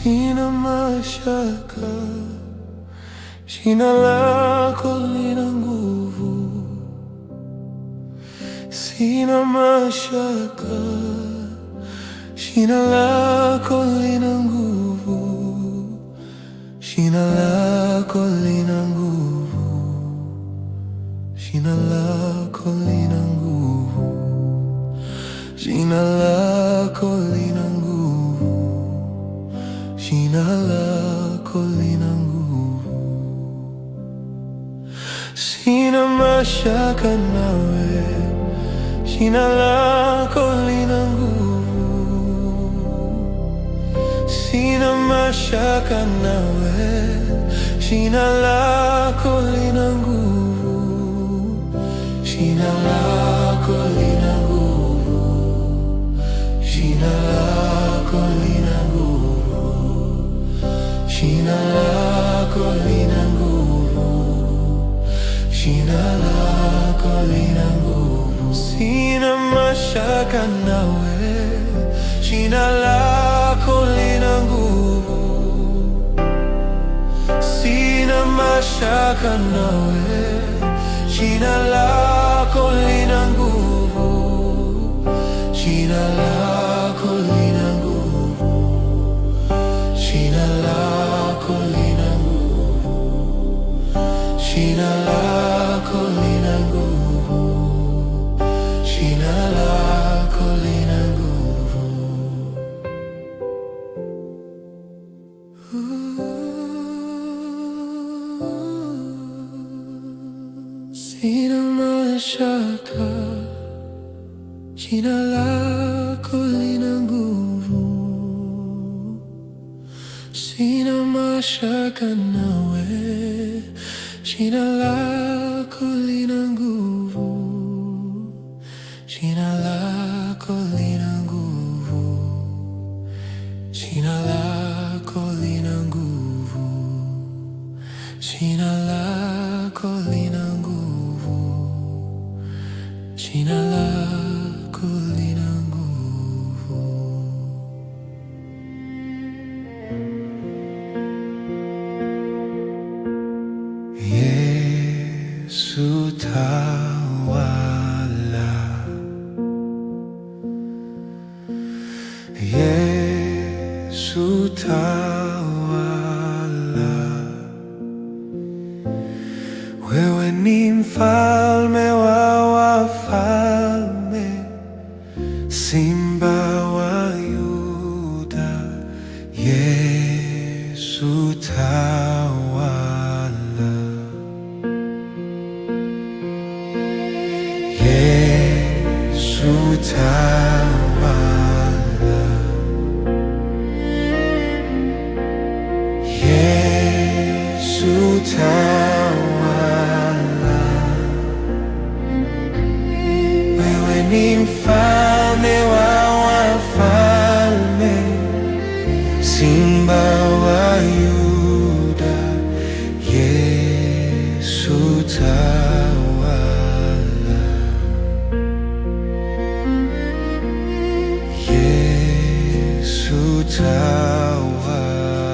Sina mashaka, jina lako lina nguvu. Sina mashaka, jina lako lina nguvu. Jina lako lina nguvu. Jina lako lina nguvu. Jina lako lina nguvu. Jina lako lina nguvu. Sina mashaka nawe, jina lako lina nguvu. Sina mashaka nawe, jina lako lina nguvu. Jina lako lina nguvu. Jina lako lina nguvu. Jina lako lina nguvu. Jina lako lina nguvu. Sina mashaka nawe, jina lako lina nguvu. Sina mashaka nawe, jina lako lina nguvu. Jina lako lina nguvu. Jina lako lina nguvu. Jina lako lina nguvu. Jina lako lina nguvu. Sina mashaka, jina lako lina nguvu. Sina mashaka nawe, jina lako lina nguvu. Jina lako lina nguvu. Jina lako lina nguvu. Jina lako lina nguvu. Jina lako lina nguvu. Yesu tawala, Yesu tawala. Wewe ni mfalme wa wafalme, Simba wa Yuda. Yesu tawala, Yesu tawala, Yesu tawala. Wewe ni mfalme wa wafalme, Simba wa Yuda. Yesu tawala, Yesu tawala,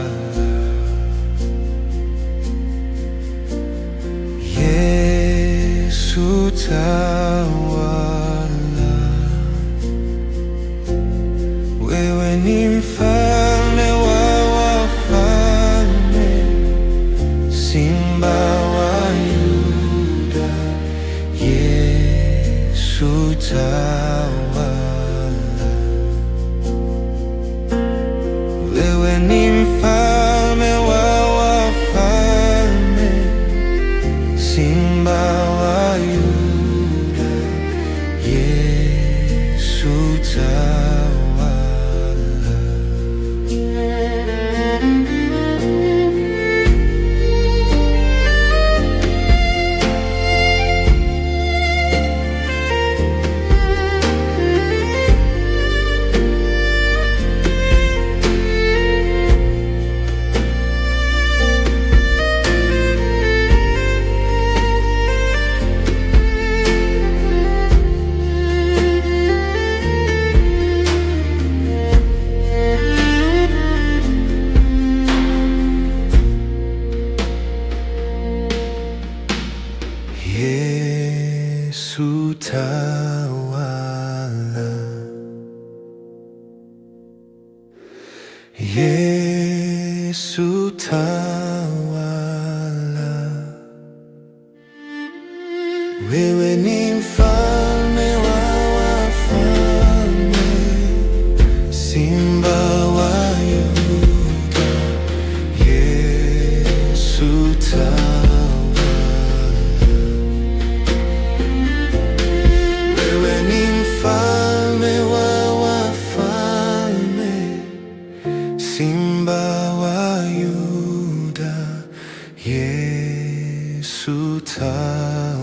Yesu tawala. Wewe ni mfalme wa wafalme, Simba wa Yuda. Yesu tawala. Wewe ni mfalme wa wafalme, Simba wa Yuda. Yesu tawala. Yesu tawala, wewe ni mfalme wa wafalme, Simba wa Yuda. Yesu tawala, wewe ni mfalme wa wafalme, Simba wa Yuda. Yesu tawala.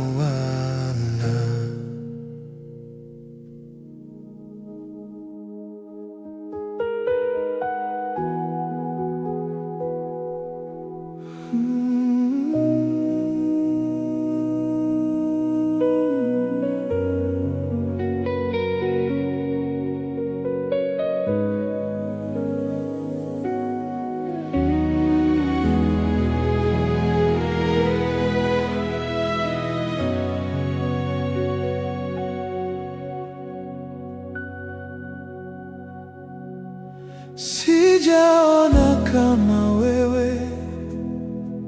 Sijaona kama wewe,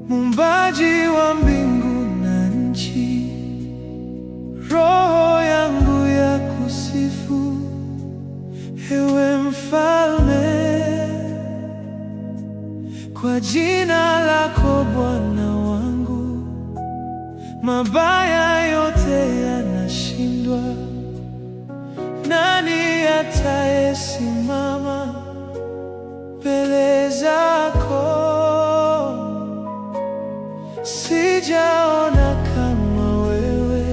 muumbaji wa mbingu na nchi. Roho yangu ya kusifu, ewe Mfalme, kwa jina lako Bwana wangu. Mabaya yote yanashindwa, nani atayesimama mbele zako? Sijaona kama wewe,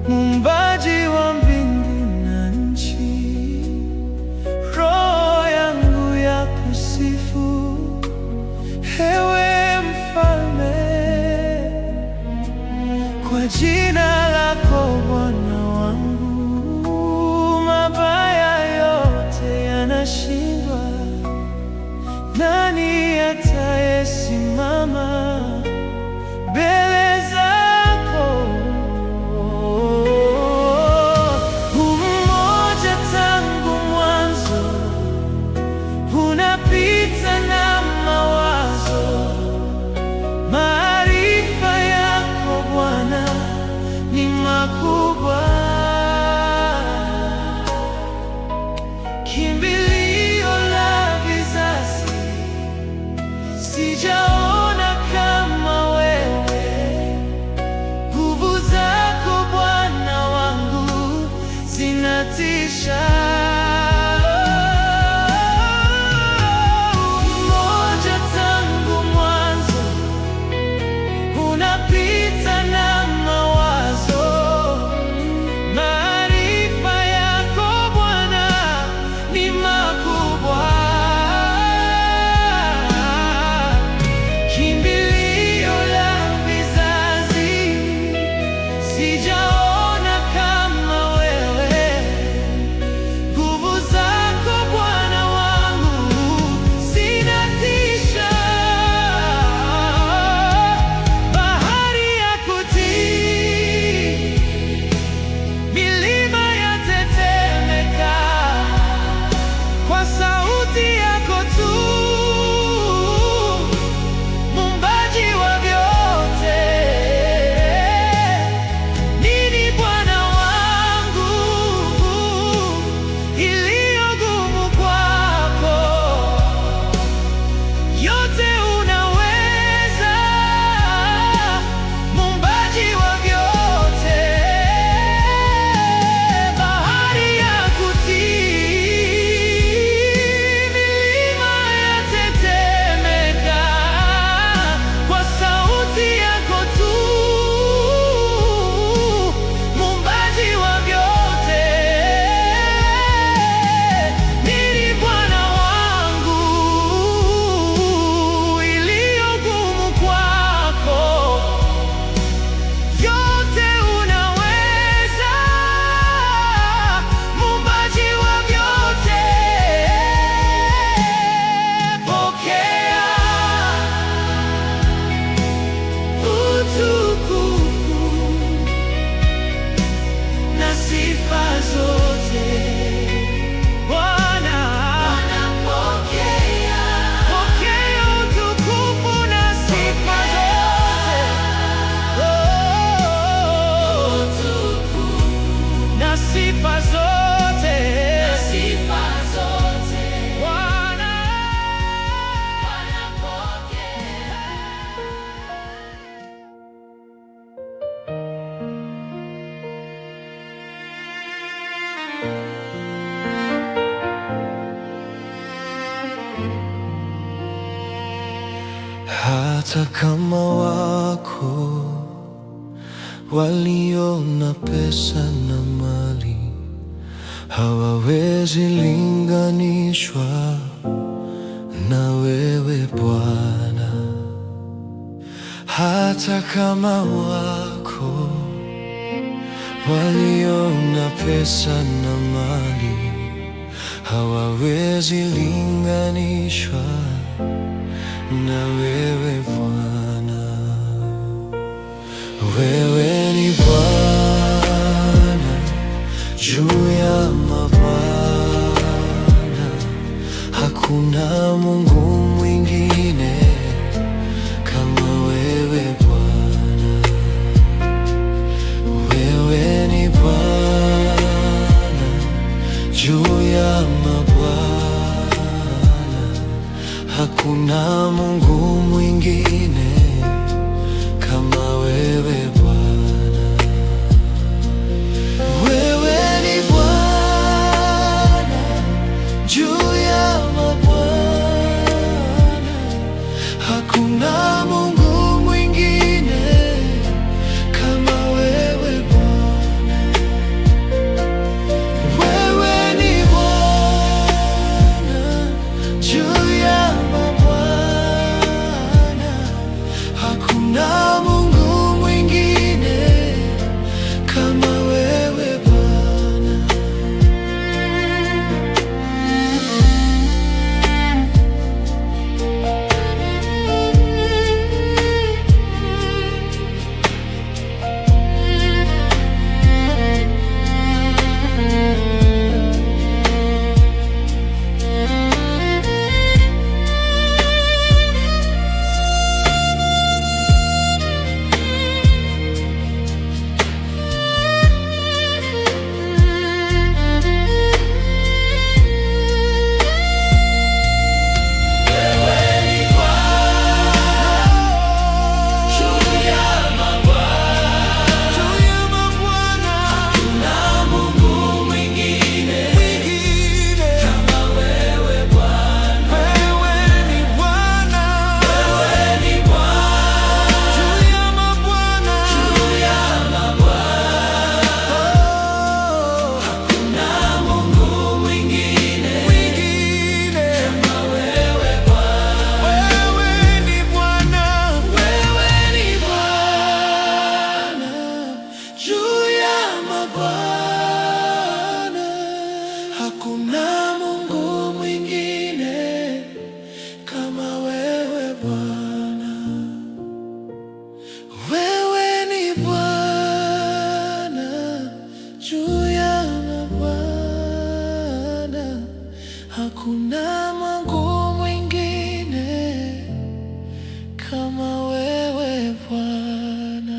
muumbaji wa mbingu na nchi. Roho yangu ya kusifu, ewe Mfalme, kwa jina lako Bwana wangu. Mabaya yote yanashindwa, nani atayesimama mbele zako? Umoja tangu mwanzo, unapita na mawazo. Maarifa yako Bwana ni makubwa. Sijaona kama wewe, nguvu zako Bwana wangu zinatisha. Umoja tangu mwanzo, unapita na mawazo. Maarifa yako Bwana ni makubwa. Sijaona kama wewe, sifa zote. Bwana, pokea utukufu na sifa zote. Na sifa zote. Bwana, hata kama wako walio na pesa na mali hawawezi linganishwa na wewe Bwana. Hata kama wako walio na pesa na mali hawawezi linganishwa na wewe Bwana. Wewe ni Bwana juu ya mabwana, hakuna Mungu mwingine kama wewe Bwana. Wewe ni Bwana juu ya mabwana, hakuna Mungu mwingine kama wewe Bwana. Wewe ni Bwana juu ya mabwana, hakuna Mungu mwingine kama wewe Bwana. Wewe ni Bwana juu ya mabwana, hakuna Mungu mwingine kama wewe Bwana. Hakuna Mungu mwingine kama wewe Bwana. Wewe ni Bwana juu ya mabwana, hakuna Mungu mwingine kama wewe Bwana.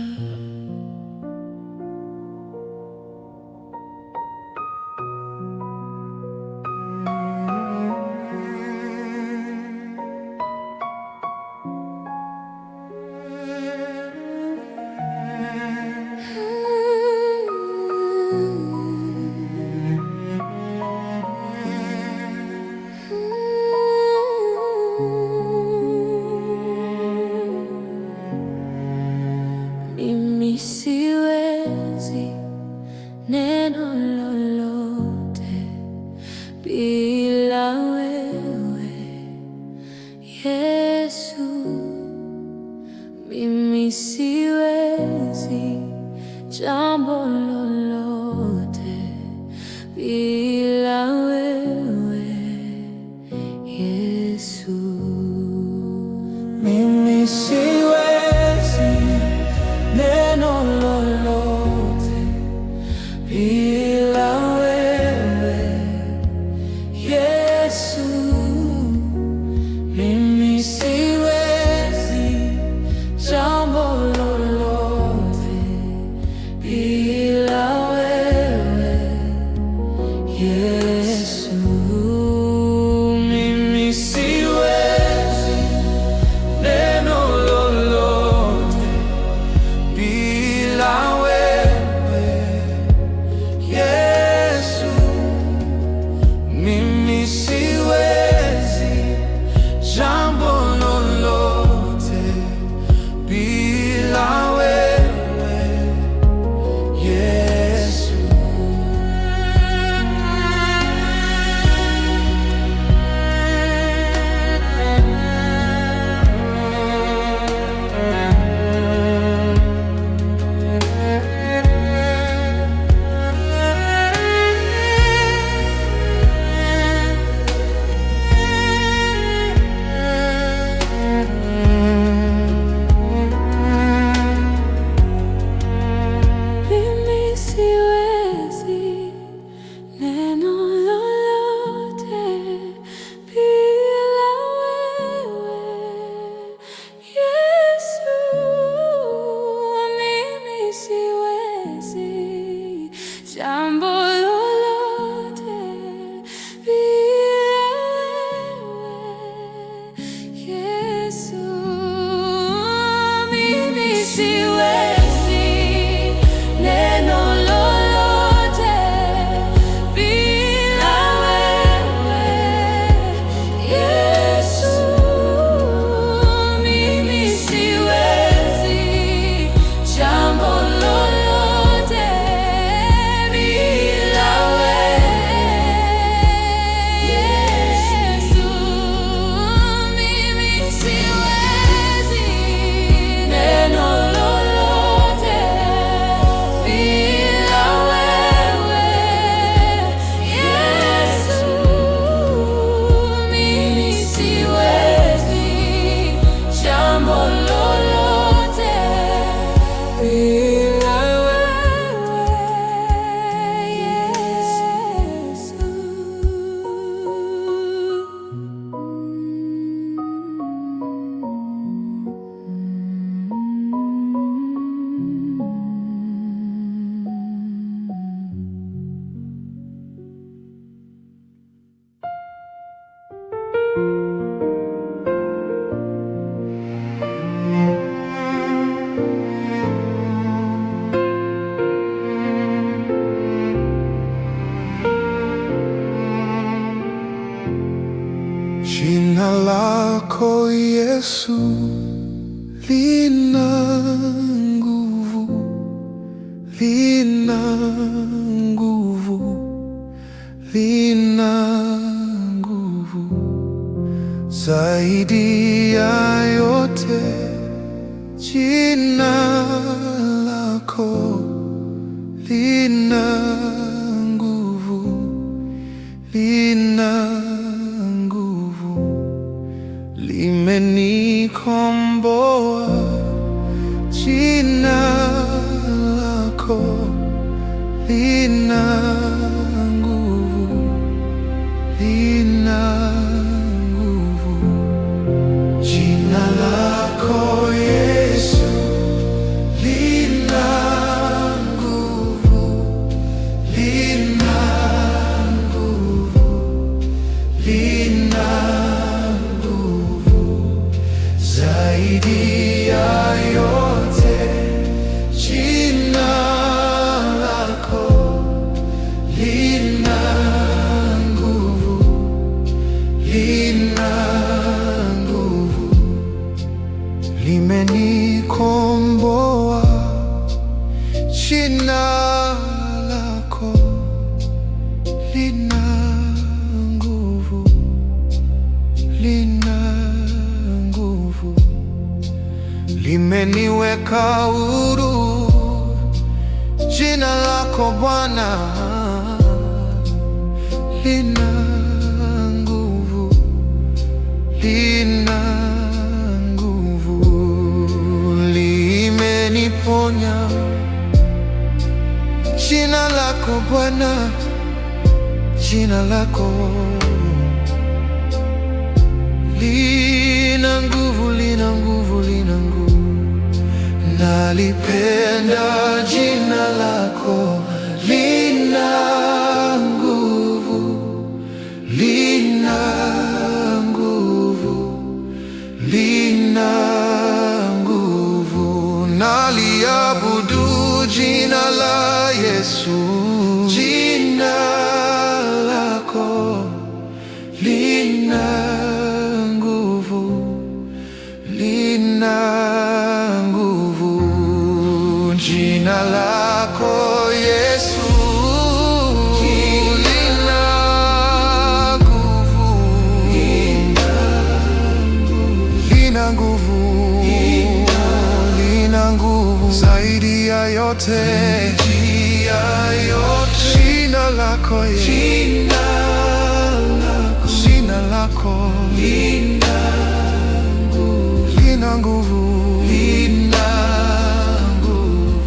Yesu. Mimi siwezi neno lolote bila wewe Yesu. Mimi siwezi jambo lolote bila wewe Yesu. Mimi siwezi neno lolote bila wewe Yesu. Mimi siwezi jambo lolote bila wewe Yesu. Mimi siwezi neno lolote bila wewe Yesu. Mimi siwezi jambo lolote bila wewe Yesu. Mimi siwezi neno lolote bila wewe Yesu. Mimi siwezi jambo lolote bila Jina lako Yesu lina nguvu, lina nguvu, lina nguvu zaidi ya yote. Jina lako lina nguvu, lina nguvu, limenikomboa. Jina lako lina nguvu, lina nguvu. Jina lako Yesu lina nguvu, lina nguvu, lina nguvu zaidi ya yote. Jina lako lina nguvu, lina nguvu, limenikomboa. Jina lako lina nguvu, lina nguvu, limeniweka huru. Jina lako Bwana lina nguvu, lina nguvu, limeniponya. Jina lako Bwana, jina lako lina nguvu, lina nguvu, lina nguvu. Nalipenda jina lako lina nguvu. lako jina lako lina nguvu, lina nguvu, lina nguvu.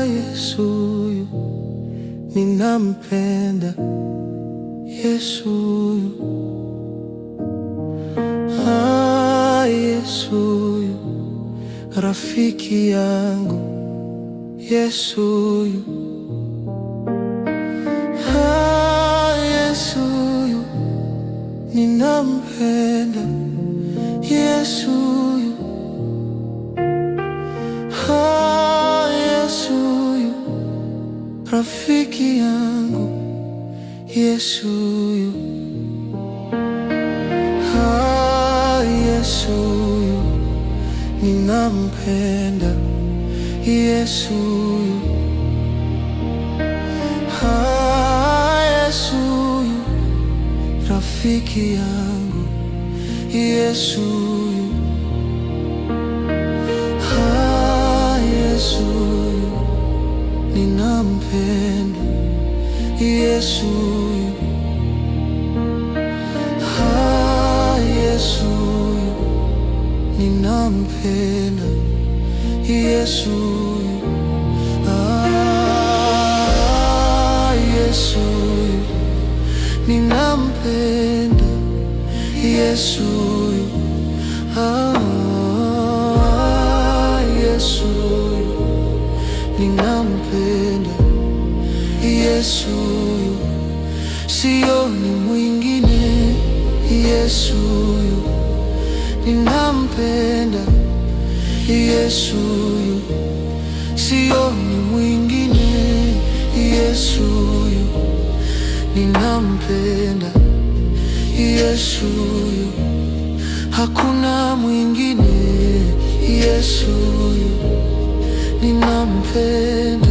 Yesu huyu ninampenda, Yesu huyu, Yesu huyu rafiki yangu, Yesu huyu, Yesu huyu ninampenda, Yesu huyu, Yesu huyu rafiki yangu, Yesu huyu, Yesu huyu ninampenda, Yesu huyu, Yesu huyu rafiki yangu, Yesu huyu, Yesu huyu ninampenda, Yesu huyu, Yesu huyu ninampenda, Yesu huyu, Yesu huyu ninampenda, Yesu huyu, Yesu huyu ninampenda, Yesu huyu, sioni mwingine, Yesu huyu ninampenda, Yesu huyu, sioni mwingine, Yesu huyu ninampenda, Yesu huyu, hakuna mwingine, Yesu huyu ninampenda,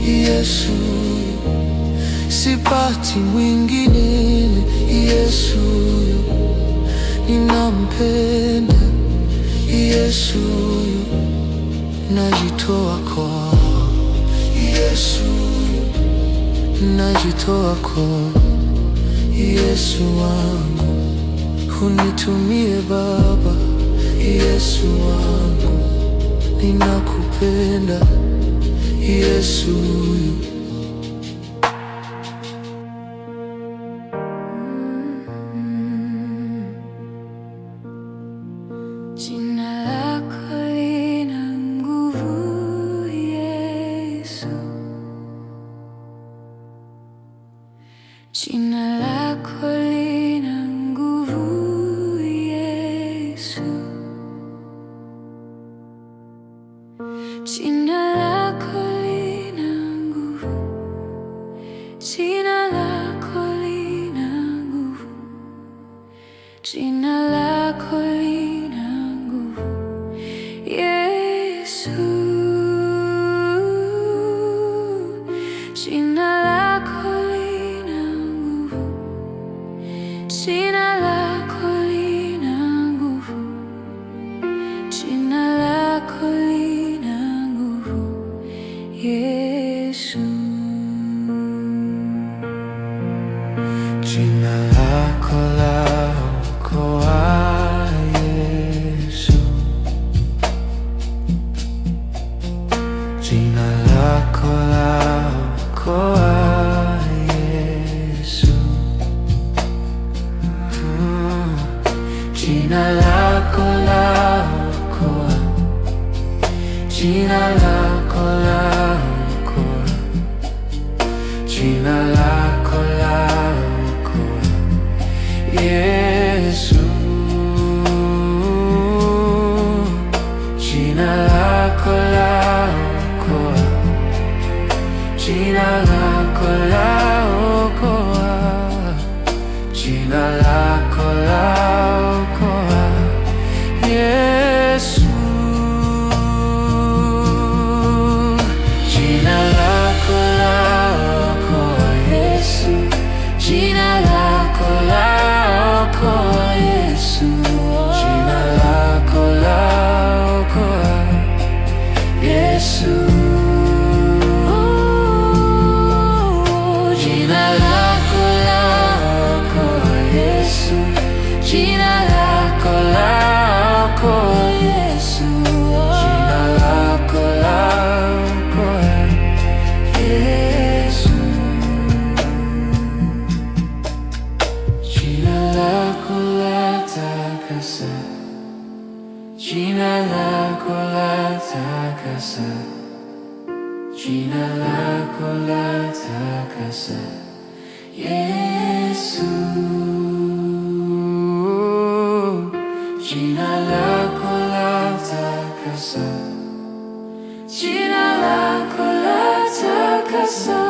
Yesu huyu, sipati mwingine, Yesu huyu ninampenda, Yesu huyu, najitoa kwa Yesu huyu, najitoa kwa Yesu wangu, unitumie Baba, Yesu wangu, ninakupenda, Yesu huyu. Jina lako lina nguvu, Yesu. Jina lako lina nguvu, Yesu. Jina lako lina nguvu. Jina lako lina nguvu. Jina lako lina nguvu, Yesu. Jina lako lina nguvu. Jina lako lina nguvu. Jina lako lina nguvu, Yesu. Jina lako laokoa, Yesu. Jina lako laokoa, Yesu. Jina lako laokoa, jina lako laokoa, jina lako laokoa, Yesu. Jina lako laokoa, jina lako laokoa, jina lako laokoa, Yesu. Jina lako laokoa, Yesu. Jina lako laokoa, Yesu. Jina lako laokoa, Yesu. Jina lako laokoa, Yesu. Jina lako laokoa, Yesu. Jina lako laokoa, Yesu. Jina lako latakasa, jina lako latakasa, jina lako latakasa, Yesu. Jina lako latakasa, jina lako latakasa,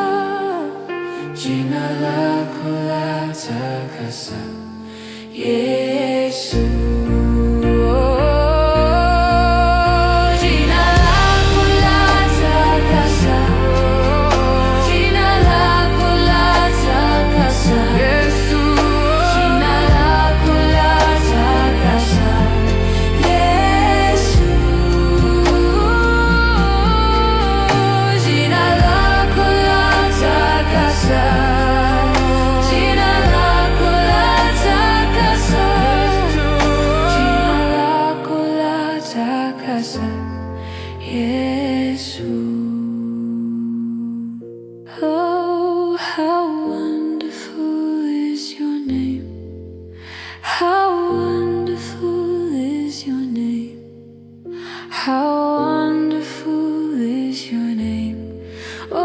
jina lako latakasa, Yesu. Yesu. Oh, how wonderful is your name. How wonderful is your name. How wonderful is your name. Oh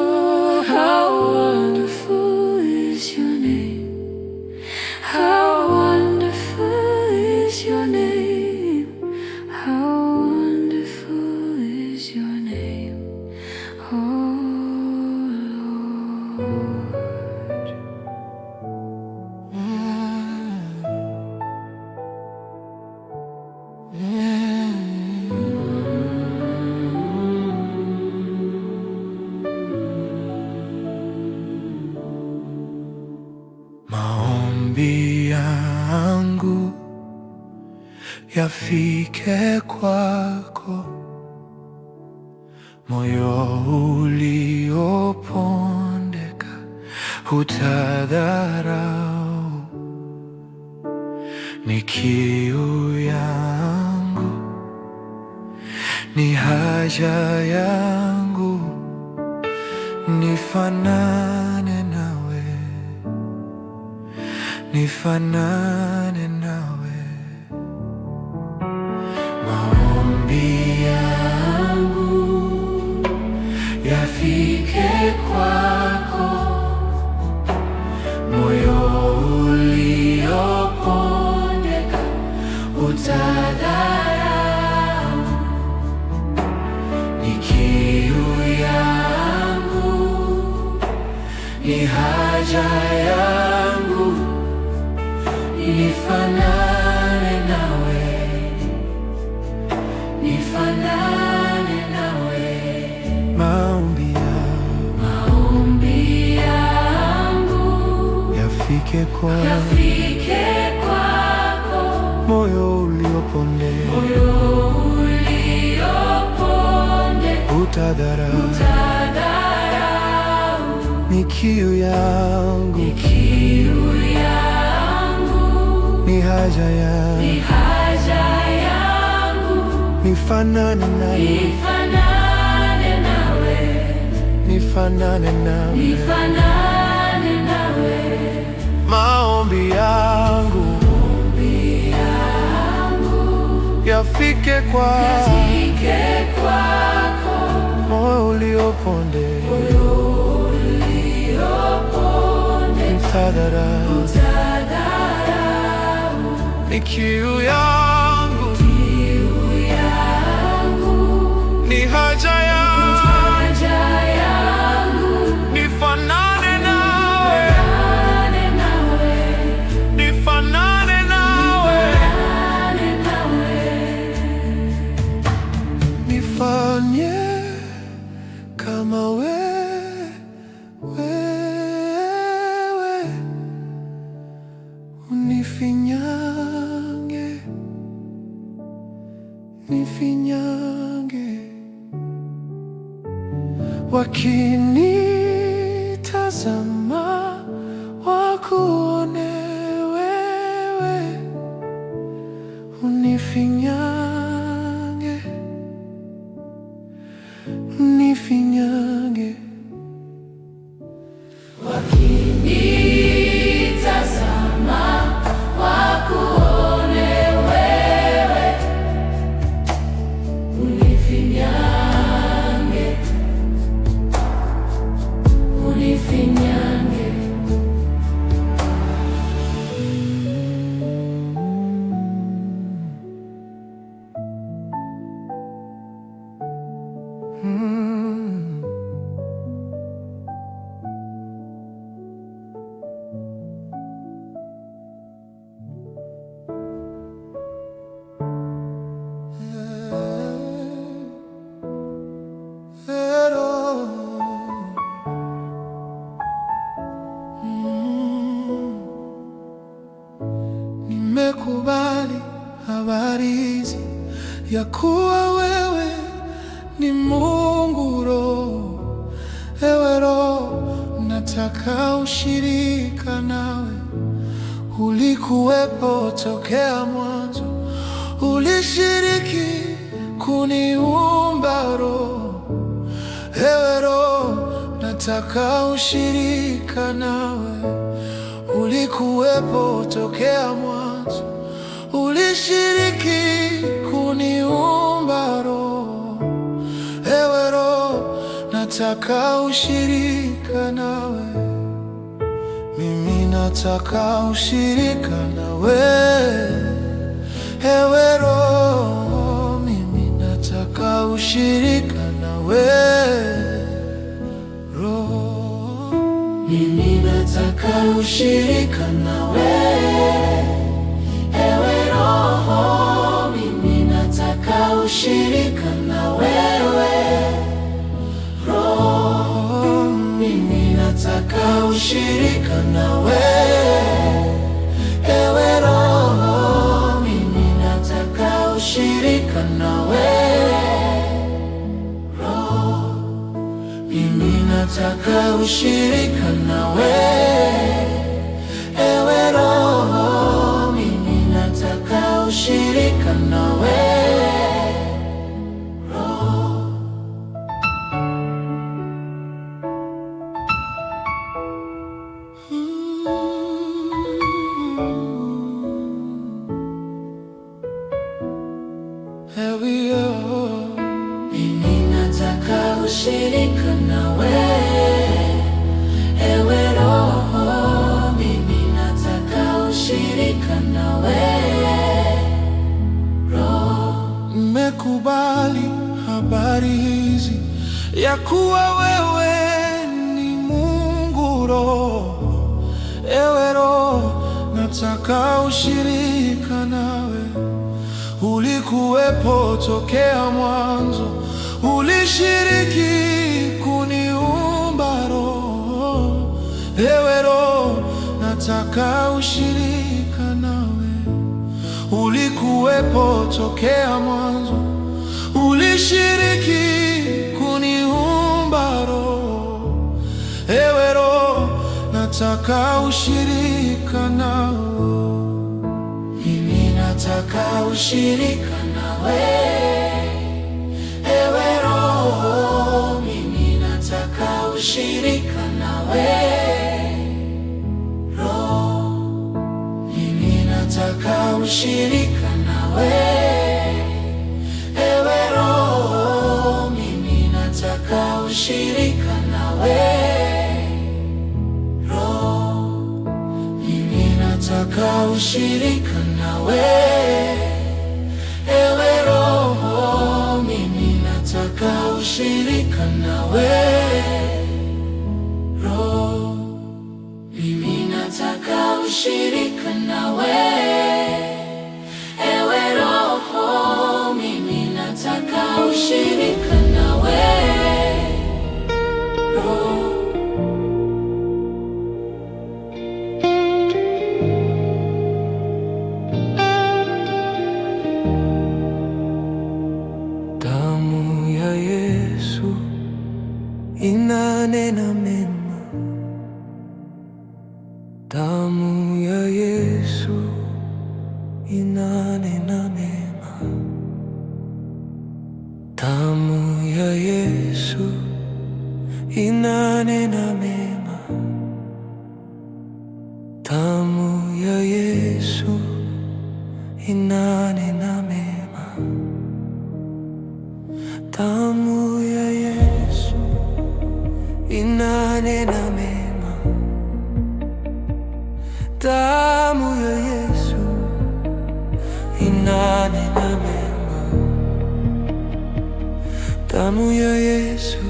Lord, how wonderful is your name. How wonderful is your name. How wonderful is your name, oh Lord. Maombi yangu yafike kwako, moyo uliopondeka hutadharau. Ni kiu yangu, ni haja yangu, nifanane nawe, nifanane nawe. Maombi yangu yafike kwako, moyo uliopondeka utadharau. Ni kiu yangu, ni haja yangu, nifanane nawe, nifanane nawe. Maombi yangu yafike kwako, moyo uliopondeka utadharau. Ni kiu yangu, ni haja yangu, nifanane nawe, nifanane nawe. Maombi yangu yafike kwako, moyo uliopondeka utadharau. Ni kiu yangu, ni haja yangu, nifanane wakinitazama wakuone wewe, unifinyange, unifinyange. Wakinitazama wakuone wewe, unifinyange, unifinyange. Nimekubali habari hizi ya kuwa wewe ni Mungu Roho. Ewe Roho, nataka ushirika nawe. Ulikuwepo tokea mwanzo, ulishiriki kuniumba Roho. Ewe Roho, nataka ushirika nawe. Ulikuwepo tokea mwanzo, ulishiriki kuniumba Roho. Ewe Roho, nataka ushirika nawe. Mimi nataka ushirika nawe. Ewe Roho, mimi nataka ushirika nawe. Roho, mimi nataka ushirika nawe. Ewe Roho, mimi nataka ushirika na wewe. Roho, mimi nataka ushirika nawe. Ewe Roho, mimi nataka ushirika nawe. Roho, mimi nataka ushirika nawe. Ewe Roho, mimi nataka ushirika nawe. Mimi nataka ushirika nawe. Ewe Roho, mimi nataka ushirika nawe. Roho, nimekubali habari hizi ya kuwa wewe ni Mungu Roho. Ewe Roho, nataka ushirika nawe. Ulikuwepo tokea mwanzo, ulishiriki kuniumba Roho. Ewe Roho, nataka ushirika nawe. Ulikuwepo tokea mwanzo, ulishiriki kuniumba Roho. Ewe Roho, nataka ushirika nawe. Mimi nataka ushirika nawe. Ewe Roho, mimi nataka ushirika nawe. Roho, mimi nataka ushirika nawe. Ewe Roho, mimi nataka ushirika nawe. Nataka ushirika nawe. Ewe Roho, mimi nataka ushirika nawe. Roho, mimi nataka ushirika nawe. Ewe Roho, mimi nataka ushirika nawe. Roho, Damu ya Yesu inanena mema. Damu ya Yesu inanena mema. Damu ya Yesu inanena mema. Damu ya Yesu inanena mema. Damu ya Yesu inanena mema. Damu ya Yesu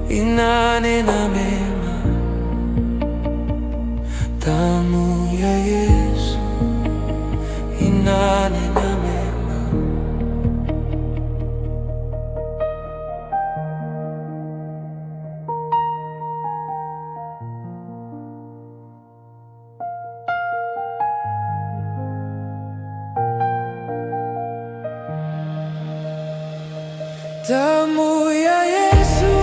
inanena mema. Damu ya Yesu inanena mema. Damu ya Yesu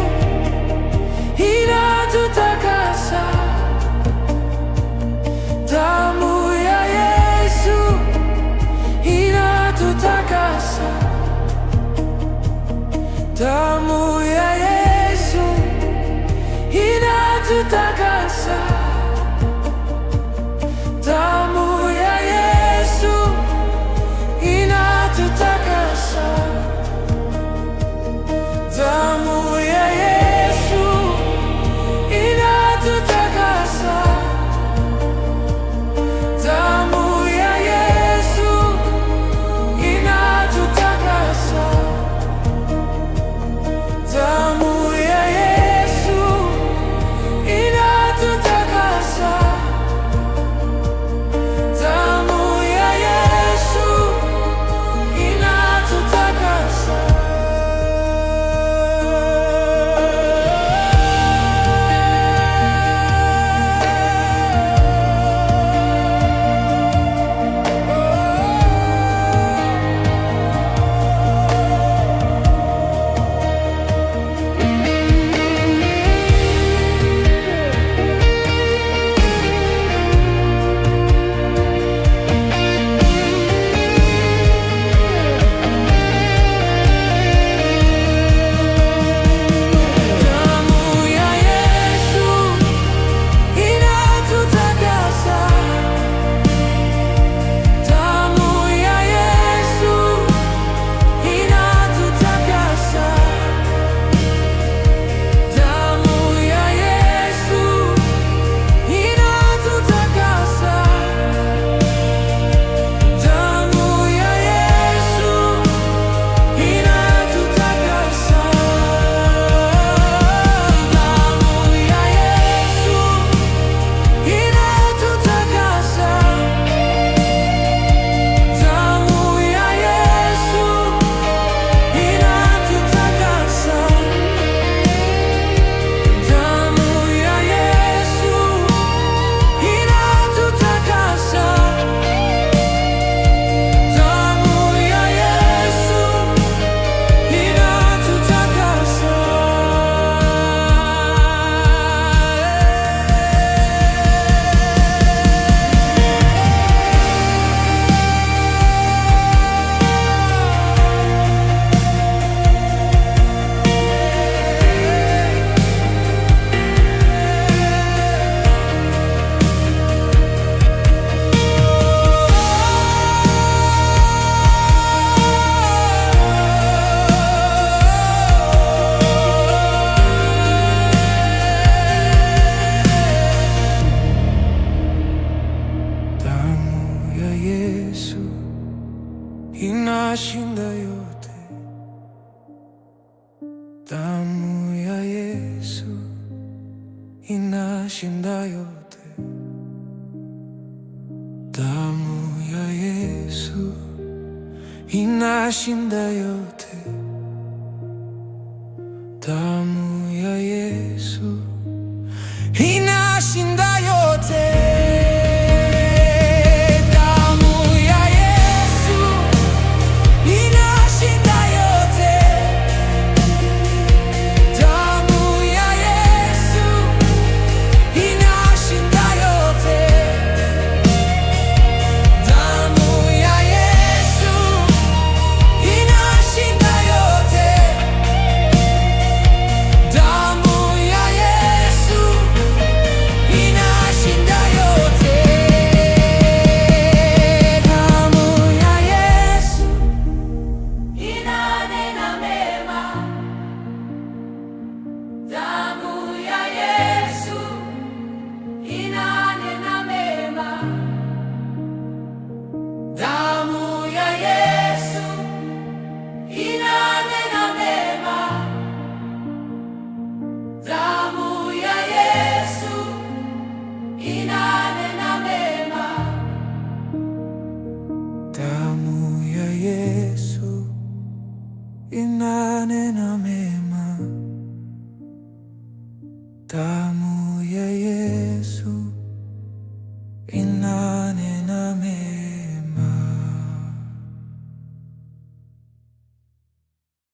inatutakasa. Damu ya Yesu inatutakasa. Damu ya Yesu inatutakasa. Damu ya Yesu inatutakasa. Damu ya Yesu inatutakasa. Damu ya Yesu inatutakasa. Damu ya Yesu inatutakasa. Damu ya Yesu inatutakasa. Inashinda yote. Damu ya Yesu inashinda yote. Damu ya Yesu inashinda yote. Damu ya Yesu inashinda yote. Damu ya Yesu inashinda damu